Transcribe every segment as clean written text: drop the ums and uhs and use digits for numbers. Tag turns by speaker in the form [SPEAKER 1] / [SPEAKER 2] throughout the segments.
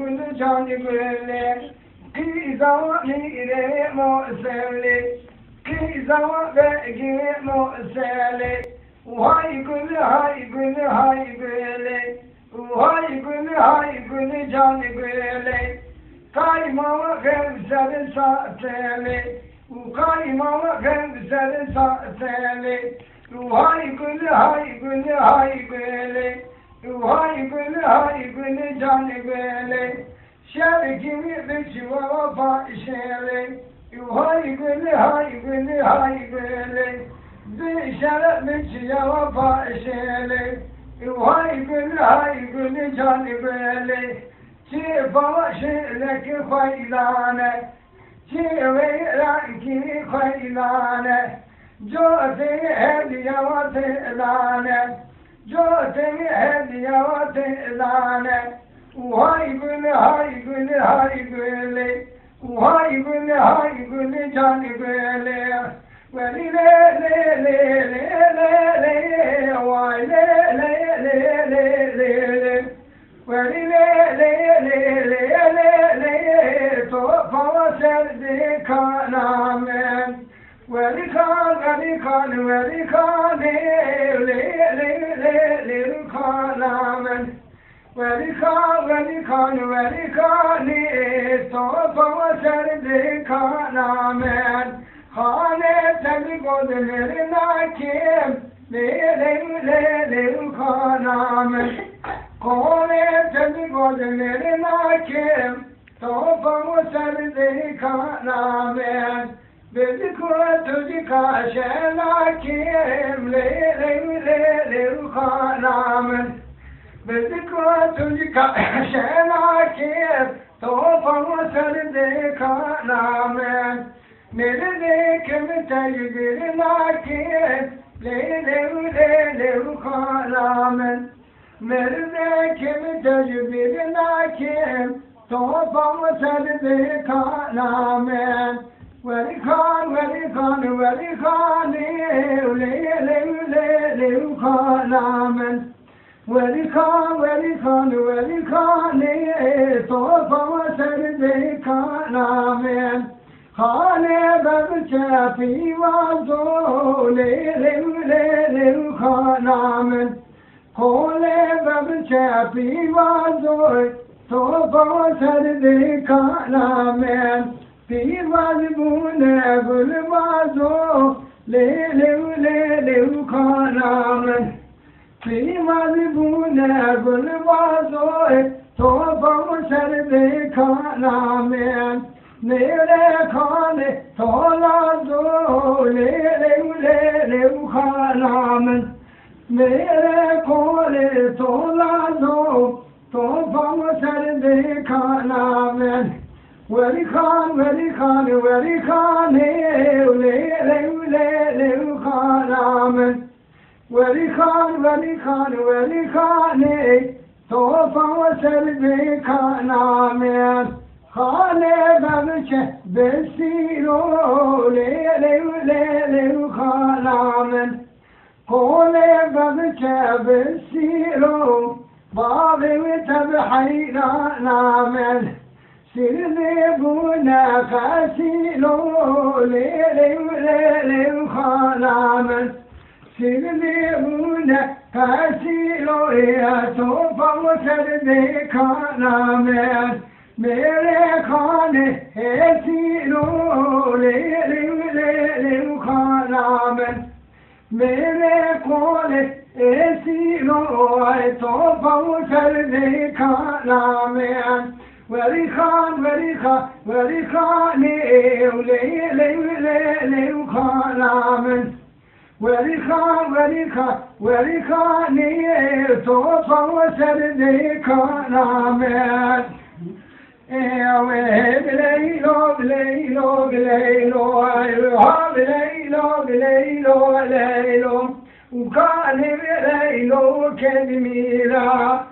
[SPEAKER 1] gülü can gülü Kizava nire muselli Kizava vegi muselli Hay gülü hay gülü hay gülü Hay gülü can gülü Kaymama gevzeli sateli Kaymama gevzeli sateli Hay gülü hay gülü hay gülü Hay gülü can gülü Şerkimi biçva fahşeli Hay gülü hay gülü hay gülü Zişere biçva fahşeli Hay gülü can gülü Çifa şirleki faylane Çiveranki faylane Jote hediyavate lane Jote hediyavate lane Hay gülü hay gülü hay gülü hay gülü can gülü Veli le le le le le Vay le le Veli le Topa serdi kanamen Veli kan le kanamen Veli kan Topa serdi kanamen Hane tabi godleri nakim Le kanamen Kone tabi godleri nakim Topa serdi kanamen Bedi kutuji kaşelakim Le kanamen Bedi kutuji kaşelakim Topa serdi kanamen Nerede kimi tecbir nakim Le kanamen Nerede kimi tecbir nakim Topa serdi kanamen Veli kan le kanamen Veli kan Topa serdi kanamen Hane babça pivazo le kanamen Kole babça pivazo Topa serdi kanamen Pivaz bune gülvazo le kanamen Pivaz bune gülvazo Topa serdi kanamen Nere kane tolazo le kanamen Nere kone tolazo Topa serdi kanamen Veli kan le kanamen Veli kan Topa serdi kanamen Hane babçe besiro le kanamen Kole babçe besiro Bağlı tabi hayranamen Sirde buna kasilo le kanamen Sirde buna kasilo ya topa serdi kanamen Mere kane esilo le kanamen Mere kone esilo topa serdi kanamen Veli kan le kanamen Veli kan Topa serdi kanamen Leylo Ukane leylo kedmira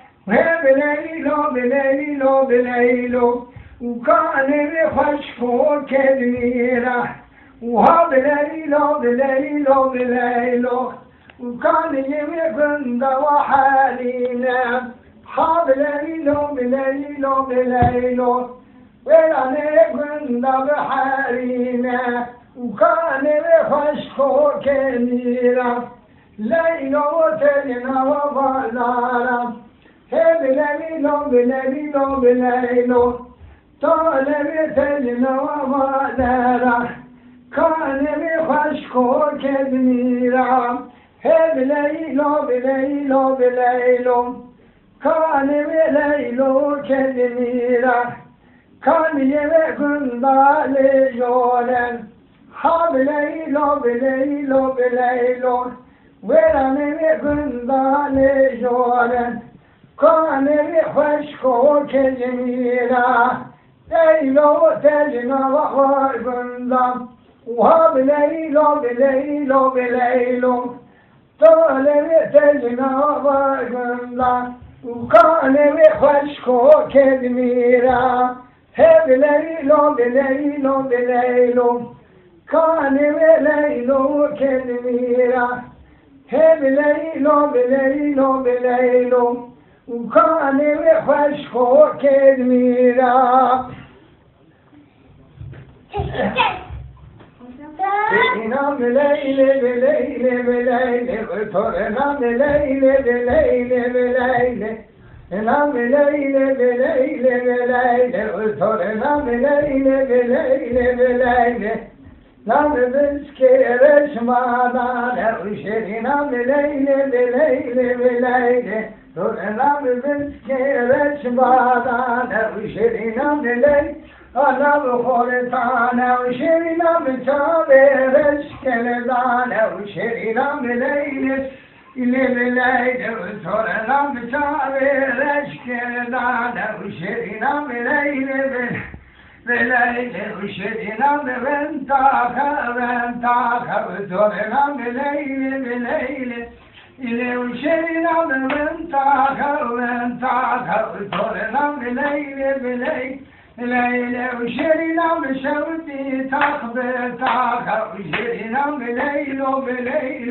[SPEAKER 1] Leylo Ukane hoşko kedmira Leylo Ukane yemekunda ve haline حبليلو بليلو بليلو وراني قندا بحريمة وكان بخشكو كنيرة ليلو تجنا وبلارة بليلو بليلو بليلو طالب تجنا وبلارة كان بخشكو كنيرة بليلو بليلو بليلو كان بليلو كنيرة كان يبقى لجولن حبليلو بليلو بليلو ولم يبقى لجولن كان يخشكو كجميلة ليلو تجنا وخربندا وهبليلو بليلو بليلو طالب تجنا وخربندا وكان يخشكو كجميلة بليلو بليلو بليلو كان بليلو كدميرة بليلو بليلو بليلو وكان بخشكو كدميرة إنام ليل بليل بليل وطرنام ليل بليل بليل نام ليل بليل بليل وطرنام ليل بليل بليل نام بسكرش مادان وشرنام ليل بليل بليل طرنام بسكرش مادان وشرنام ليل أنا بخورتان وشرنام تابرش كلدان وشرنام ليل ليل وطرنام تابرش كلدان وشرنام ليل بليل وشرنام بنتاخا وطرنام ليل بليل وشرنام بنتاخا وطرنام ليل بليل ليل وشرنام شوتي تاخا وشرنام ليل بليل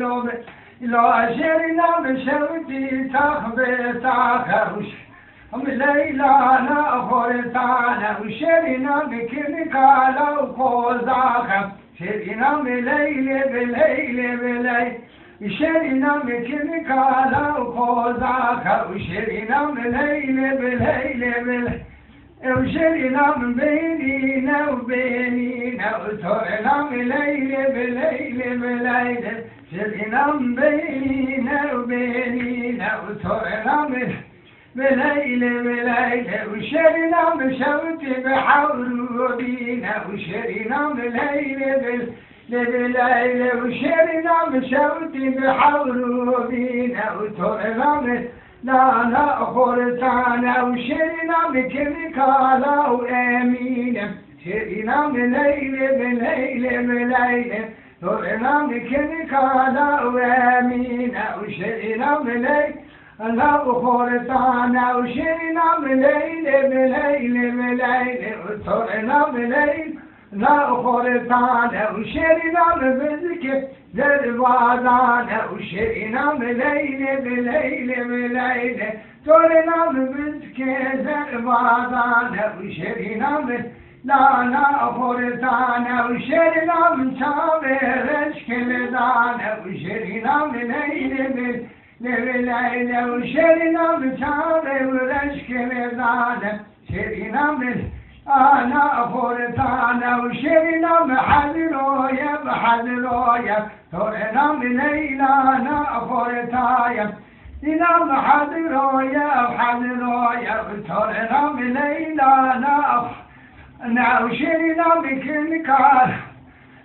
[SPEAKER 1] لو شرنام شوتي تاخا ليلى نأخرتانا وشرنام كنكالا وقوزاخا شرنام ليل بليل بليل شرنام كنكالا وقوزاخا وشرنام ليل بليل بليل وشرنام بينينا وبينينا وطرنام ليل بليل بليل شرنام بينينا وبينينا وطرنام بليل بليل وشرنام شوتي بحورودينا وشرنام ليل بليل وشرنام شوتي بحورودينا وطرنام لا نأخرتانا وشرنام كنكالا وأمينا شرنام ليل بليل بليل طرنام كنكالا وأمينا وشرنام ليل لا بخورتانا وشرنام ليل بليل بليل وطرنام ليل لا بخورتانا وشرنام بذكر دربادانا وشرنام ليل بليل بليل طرنام بذكر دربادانا وشرنام لا بخورتانا وشرنام تابرش كلدانا وشرنام ليل بليل وشرنام تابرش كلدانا شرنام أنا أخورتانا وشرنام حذرويا بحذرويا طرنام ليلى أنا أخورتايا نام حذرويا بحذرويا طرنام ليلى أنا وشرنام كنكار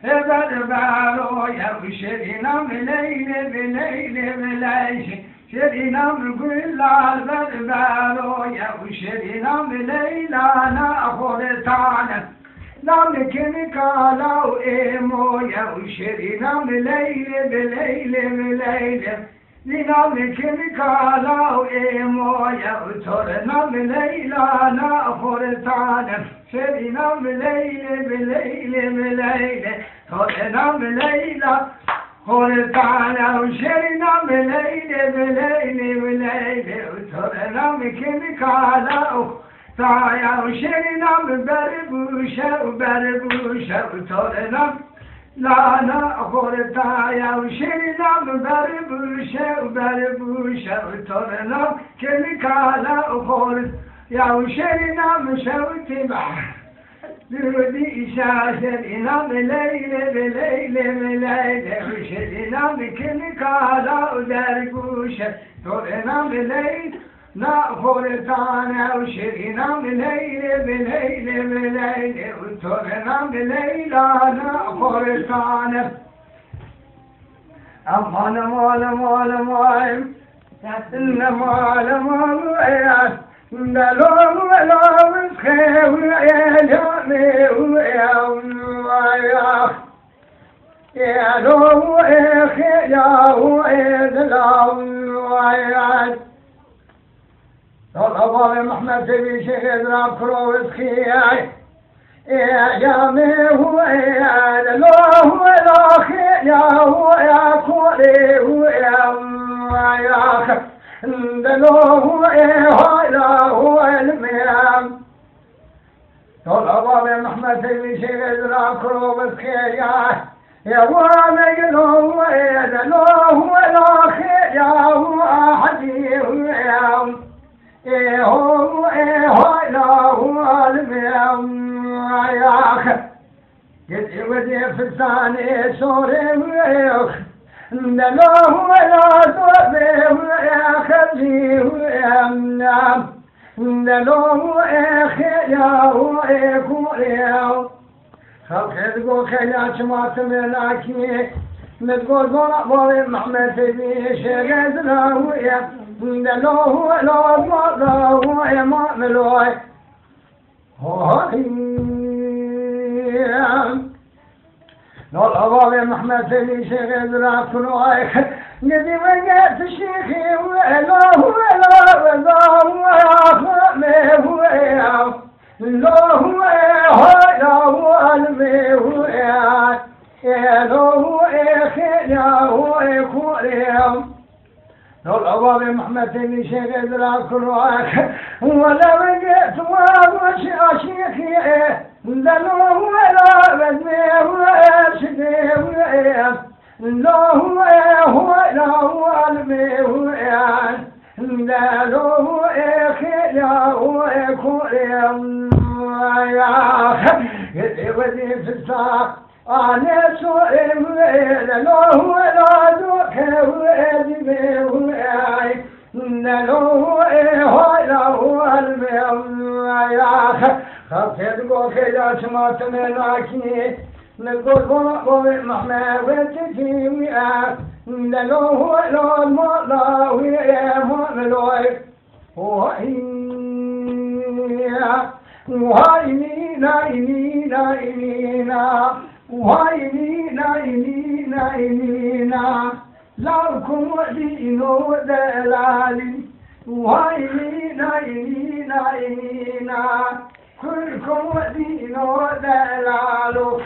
[SPEAKER 1] بدبارويا وشرنام ليل بليل بليل شرنام قلال بدبارويا وشرنام ليلى نأخرتانا نام كنكالا وإيمويا وشرنام ليل بليل بليل نام كنكالا وإيمويا وطرنام ليلى نأخرتانا شرنام ليل بليل بليل طرنام ليلى خورتانا وشرنا بليلي بليلي بليلي وترنا مكن كالا تايا وشرنا ببربوشة وبربوشة وترنا لانا خورتايا وشرنا ببربوشة وبربوشة وترنا مكن كالا خورت يا وشرنا مشوتي بحر دودي شاشر إنام ليلة بليلة بليلة وشر إنام كل كالا ودربوشة تور إنام ليلة نأخذ تانا وشر إنام ليلة بليلة بليلة وتور إنام ليلة نأخذ تانا أمان مال مال مال إن مال مال دلوم ولوم خير يا جامي ويا يا لو يا ويا دلوم ويا طلب محمد بن شيخ ضرب كروس خياي يا جامي ويا دلوم ولا يا ويا كوري ويا دلوه هايلا هو الميام طلب محمد بن شيخ ذراكرو بسكيا يا وامجلو يا دلوه الاخير يا هو احدي هو هايلا هو الميام يا اخ يدي ودي في الثاني سوري وياك دلوه ولا صبي ويا خلي ويا منام دلوه يا ويا كوريا خلق تقول خيلات ما تملاكي نتقول بابا محمد بن شيخ ويا دلوه ولا ويا ما ملوي طلب محمد بن شيخ ذراك نوايك ندي وقت شيخي ولا ولا ولا ولا خمي ويا لا ويا والمي ويا يا لو يا كوريا طلب محمد بن شيخ ذراك نوايك ولا وقت وابوش شيخي دلوه ولا بدمي ولا شدي ويا لا هو لا هو المي ويا دلوه يا هو كوريا يا يدي ودي في الساق أنا سوء ويا لا هو لا دوك ويا دمي ويا دلوه لا هو المي يا خفت قوكي سمعت مناكي نقول بابا محمد وتجي ويا دلوه لا ما ويا مؤمنوي وهاي نينا لكم دينو دلالي وهاي نينا كلكم دينو دلالو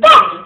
[SPEAKER 2] Ja.